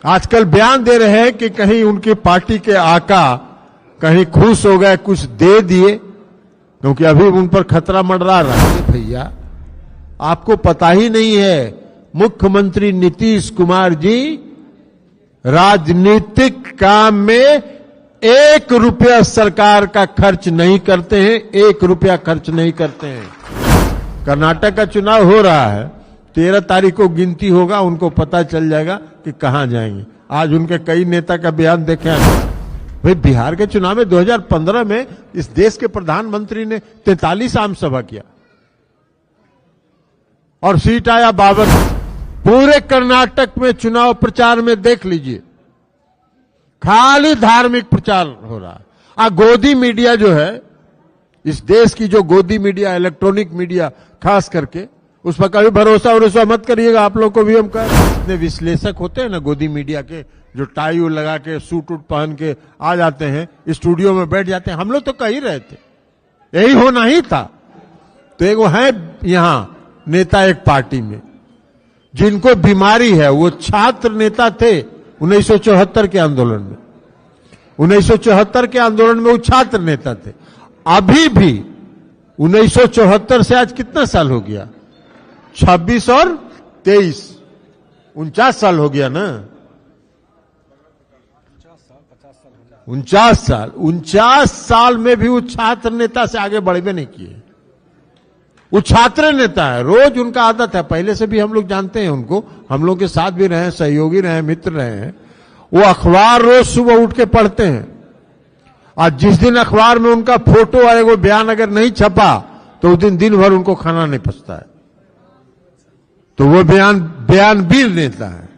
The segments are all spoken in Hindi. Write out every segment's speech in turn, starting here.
आजकल बयान दे रहे हैं कि कहीं उनकी पार्टी के आका कहीं खुश हो गए, कुछ दे दिए, क्योंकि अभी उन पर खतरा मंडरा रहा है। भैया आपको पता ही नहीं है, मुख्यमंत्री नीतीश कुमार जी राजनीतिक काम में 1 रुपया सरकार का खर्च नहीं करते हैं, 1 रुपया खर्च नहीं करते हैं। कर्नाटक का चुनाव हो रहा है, 13 तारीख को गिनती होगा, उनको पता चल जाएगा कि कहां जाएंगे। आज उनके कई नेता का बयान देखे भाई, बिहार के चुनाव में 2015 में इस देश के प्रधानमंत्री ने 43 आम सभा किया और सीट आया 52। पूरे कर्नाटक में चुनाव प्रचार में देख लीजिए, खाली धार्मिक प्रचार हो रहा है। गोदी मीडिया जो है, इस देश की जो गोदी मीडिया, इलेक्ट्रॉनिक मीडिया खास करके, उस पर कभी भरोसा मत करिएगा। आप लोग को भी हम कह रहे हैं, इतने विश्लेषक होते हैं ना गोदी मीडिया के, जो टाई लगा के सूट उट पहन के आ जाते हैं, स्टूडियो में बैठ जाते हैं। हम लोग तो कह ही रहे थे यही होना ही था। तो एक वो है यहां नेता एक पार्टी में जिनको बीमारी है, वो छात्र नेता थे 1974 के आंदोलन में। 1974 के आंदोलन में वो छात्र नेता थे। अभी भी 1974 से आज कितना साल हो गया? 26 और 23, 49 साल हो गया ना। 49 साल में भी वो छात्र नेता से आगे बढ़े नहीं किए। वो छात्र नेता है, रोज उनका आदत है, पहले से भी हम लोग जानते हैं उनको, हम लोग के साथ भी रहे, सहयोगी रहे, मित्र रहे हैं। वो अखबार रोज सुबह उठ के पढ़ते हैं। आज जिस दिन अखबार में उनका फोटो आए, वो बयान अगर नहीं छपा, तो उस दिन भर उनको खाना नहीं पचता है। तो वो बयानवीर नेता है।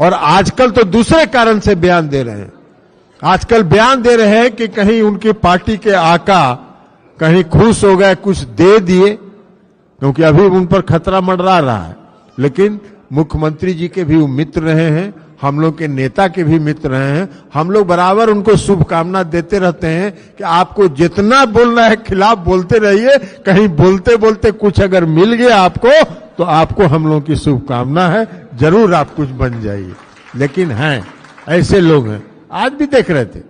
और आजकल तो दूसरे कारण से बयान दे रहे हैं। आजकल बयान दे रहे हैं कि कहीं उनकी पार्टी के आका कहीं खुश हो गए, कुछ दे दिए, क्योंकि अभी उन पर खतरा मंडरा रहा है। लेकिन मुख्यमंत्री जी के भी वो मित्र रहे हैं, हम लोग के नेता के भी मित्र रहे हैं। हम लोग बराबर उनको शुभकामना देते रहते हैं कि आपको जितना बोलना है खिलाफ बोलते रहिए, कहीं बोलते बोलते कुछ अगर मिल गया आपको, तो आपको हम लोग की शुभकामना है, जरूर आप कुछ बन जाइए। लेकिन हैं ऐसे लोग हैं, आज भी देख रहे थे,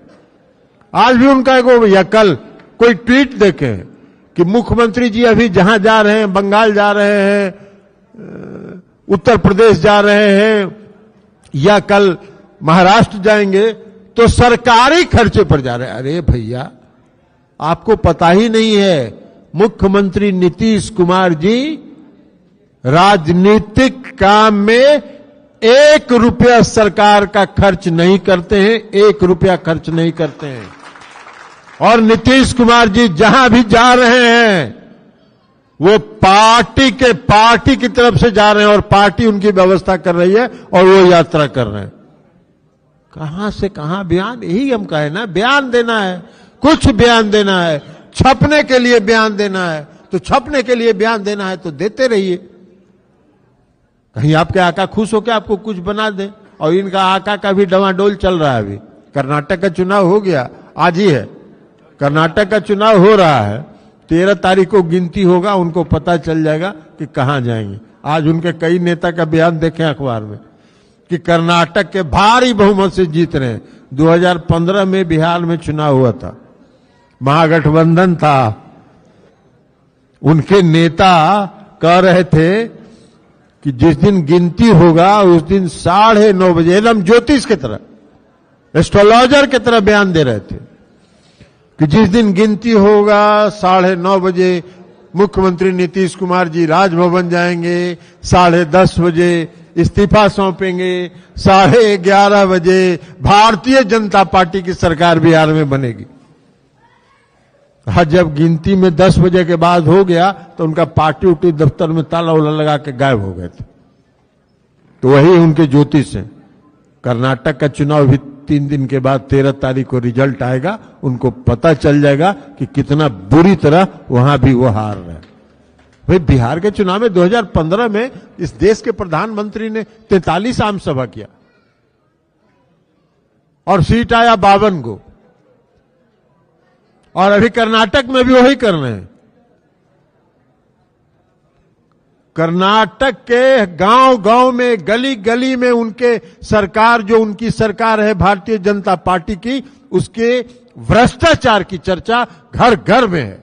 आज भी उनका एगो या कल कोई ट्वीट देखे कि मुख्यमंत्री जी अभी जहां जा रहे हैं, बंगाल जा रहे हैं, उत्तर प्रदेश जा रहे हैं, या कल महाराष्ट्र जाएंगे, तो सरकारी खर्चे पर जा रहे हैं। अरे भैया आपको पता ही नहीं है, मुख्यमंत्री नीतीश कुमार जी राजनीतिक काम में 1 रुपया सरकार का खर्च नहीं करते हैं, 1 रुपया खर्च नहीं करते हैं। और नीतीश कुमार जी जहां भी जा रहे हैं, वो पार्टी की तरफ से जा रहे हैं और पार्टी उनकी व्यवस्था कर रही है और वो यात्रा कर रहे हैं। कहां से कहां बयान, यही हम कहे ना, बयान देना है, कुछ बयान देना है, छपने के लिए बयान देना है, तो छपने के लिए बयान देना है तो देते रहिए। कहीं आपके आका खुश होकर आपको कुछ बना दे। और इनका आका का भी डवाडोल चल रहा है। अभी कर्नाटक का चुनाव हो गया, आज ही है, कर्नाटक का चुनाव हो रहा है, 13 तारीख को गिनती होगा, उनको पता चल जाएगा कि कहां जाएंगे। आज उनके कई नेता का बयान देखें अखबार में कि कर्नाटक के भारी बहुमत से जीत रहे हैं। 2015 में बिहार में चुनाव हुआ था, महागठबंधन था, उनके नेता कह रहे थे कि जिस दिन गिनती होगा उस दिन 9:30 बजे, एकदम ज्योतिष की तरह, एस्ट्रोलॉजर की तरह बयान दे रहे थे कि जिस दिन गिनती होगा 9:30 बजे मुख्यमंत्री नीतीश कुमार जी राजभवन जाएंगे, 10:30 बजे इस्तीफा सौंपेंगे, 11:30 बजे भारतीय जनता पार्टी की सरकार बिहार में बनेगी। जब गिनती में 10 बजे के बाद हो गया तो उनका पार्टी दफ्तर में ताला उला लगा के गायब हो गए थे। तो वही उनके ज्योतिष हैं। कर्नाटक का चुनाव भी 3 दिन के बाद 13 तारीख को रिजल्ट आएगा, उनको पता चल जाएगा कि कितना बुरी तरह वहां भी वो हार रहे हैं। भाई बिहार के चुनाव में 2015 में इस देश के प्रधानमंत्री ने 43 आम सभा किया और सीट आया 52 को। और अभी कर्नाटक में भी वही कर रहे हैं। कर्नाटक के गांव गांव में, गली गली में उनके सरकार, जो उनकी सरकार है भारतीय जनता पार्टी की, उसके भ्रष्टाचार की चर्चा घर घर में है।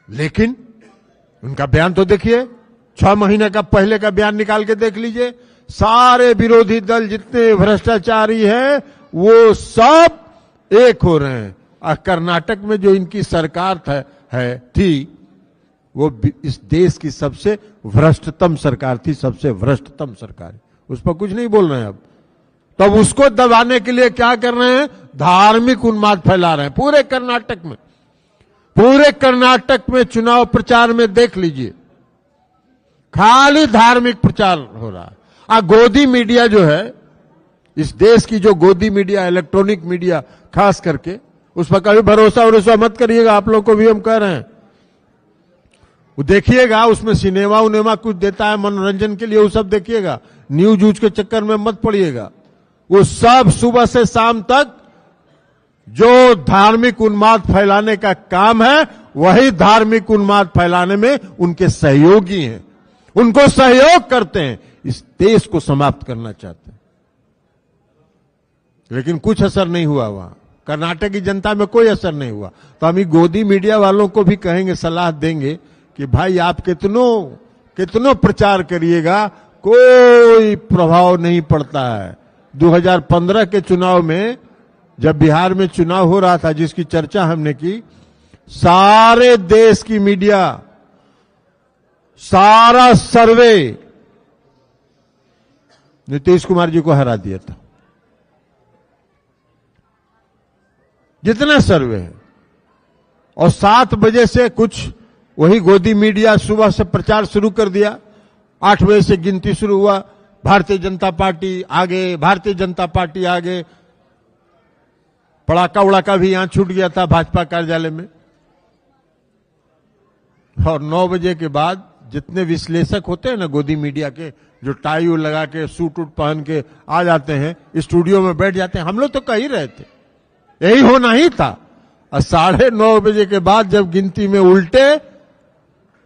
लेकिन उनका बयान तो देखिए, 6 महीने का पहले का बयान निकाल के देख लीजिए। सारे विरोधी दल जितने भ्रष्टाचारी हैं वो सब एक हो रहे हैं। और कर्नाटक में जो इनकी सरकार थी वो इस देश की सबसे भ्रष्टतम सरकार थी, सबसे भ्रष्टतम सरकार। उस पर कुछ नहीं बोल रहे हैं अब। तब उसको दबाने के लिए क्या कर रहे हैं? धार्मिक उन्माद फैला रहे हैं पूरे कर्नाटक में। पूरे कर्नाटक में चुनाव प्रचार में देख लीजिए, खाली धार्मिक प्रचार हो रहा है। गोदी मीडिया जो है, इस देश की जो गोदी मीडिया, इलेक्ट्रॉनिक मीडिया खास करके, उस पर कभी भरोसा मत करिएगा। आप लोगों को भी हम कह रहे हैं, वो देखिएगा, उसमें सिनेमा उनेमा कुछ देता है मनोरंजन के लिए, वो सब देखिएगा। न्यूज यूज के चक्कर में मत पड़िएगा। वो सब सुबह से शाम तक जो धार्मिक उन्माद फैलाने का काम है, वही धार्मिक उन्माद फैलाने में उनके सहयोगी हैं, उनको सहयोग करते हैं, इस देश को समाप्त करना चाहते हैं। लेकिन कुछ असर नहीं हुआ वहां, कर्नाटक की जनता में कोई असर नहीं हुआ। तो हम गोदी मीडिया वालों को भी कहेंगे, सलाह देंगे कि भाई आप कितनों प्रचार करिएगा, कोई प्रभाव नहीं पड़ता है। 2015 के चुनाव में, जब बिहार में चुनाव हो रहा था, जिसकी चर्चा हमने की, सारे देश की मीडिया, सारा सर्वे नीतीश कुमार जी को हरा दिया था। जितना सर्वे है, और 7 बजे से कुछ वही गोदी मीडिया सुबह से प्रचार शुरू कर दिया। 8 बजे से गिनती शुरू हुआ, भारतीय जनता पार्टी आगे, भारतीय जनता पार्टी आगे। पड़ाका उड़ाका भी यहां छूट गया था भाजपा कार्यालय में। और 9 बजे के बाद जितने विश्लेषक होते हैं ना गोदी मीडिया के, जो टाई लगा के, सूट उट पहन के आ जाते हैं, स्टूडियो में बैठ जाते हैं। हम लोग तो कह ही रहे थे यही होना ही था। और 9:30 बजे के बाद जब गिनती में उल्टे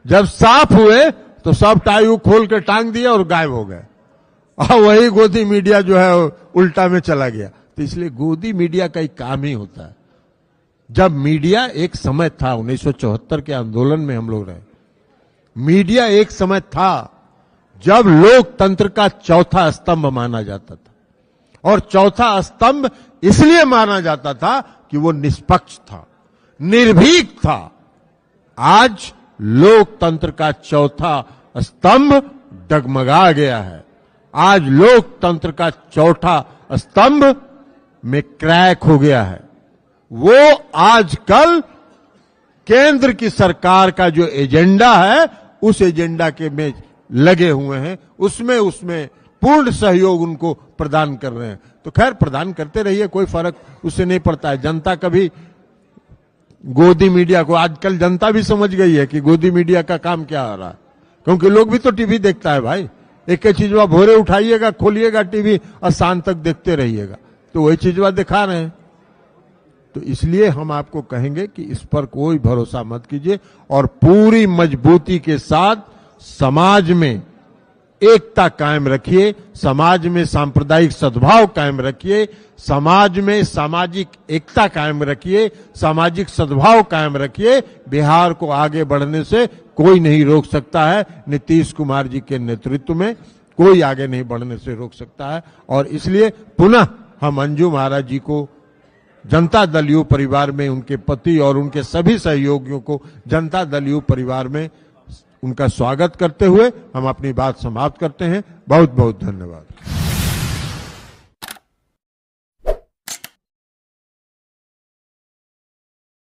जब साफ हुए, तो सब टाई खोल के टांग दिया और गायब हो गए। और वही गोदी मीडिया जो है उल्टा में चला गया। तो इसलिए गोदी मीडिया का एक काम ही होता है। जब मीडिया एक समय था, 1974 के आंदोलन में हम लोग रहे, मीडिया एक समय था जब लोकतंत्र का चौथा स्तंभ माना जाता था। और चौथा स्तंभ इसलिए माना जाता था कि वो निष्पक्ष था, निर्भीक था। आज लोकतंत्र का चौथा स्तंभ डगमगा गया है। आज लोकतंत्र का चौथा स्तंभ में क्रैक हो गया है। वो आजकल केंद्र की सरकार का जो एजेंडा है, उस एजेंडा के में लगे हुए हैं, उसमें पूर्ण सहयोग उनको प्रदान कर रहे हैं। तो खैर, प्रदान करते रहिए, कोई फर्क उससे नहीं पड़ता है। जनता कभी गोदी मीडिया को, आजकल जनता भी समझ गई है कि गोदी मीडिया का काम क्या हो रहा है, क्योंकि लोग भी तो टीवी देखता है भाई। एक एक चीजवा भोरे उठाइएगा, खोलिएगा टीवी और शाम तक देखते रहिएगा, तो वही चीजवा दिखा रहे हैं। तो इसलिए हम आपको कहेंगे कि इस पर कोई भरोसा मत कीजिए, और पूरी मजबूती के साथ समाज में एकता कायम रखिए, समाज में सांप्रदायिक सद्भाव कायम रखिए, समाज में सामाजिक एकता कायम रखिए, सामाजिक सद्भाव कायम रखिए। बिहार को आगे बढ़ने से कोई नहीं रोक सकता है। नीतीश कुमार जी के नेतृत्व में कोई आगे नहीं बढ़ने से रोक सकता है। और इसलिए पुनः हम अंजू महाराज जी को, जनता दल यू परिवार में उनके पति और उनके सभी सहयोगियों को जनता दल यू परिवार में उनका स्वागत करते हुए हम अपनी बात समाप्त करते हैं। बहुत बहुत धन्यवाद।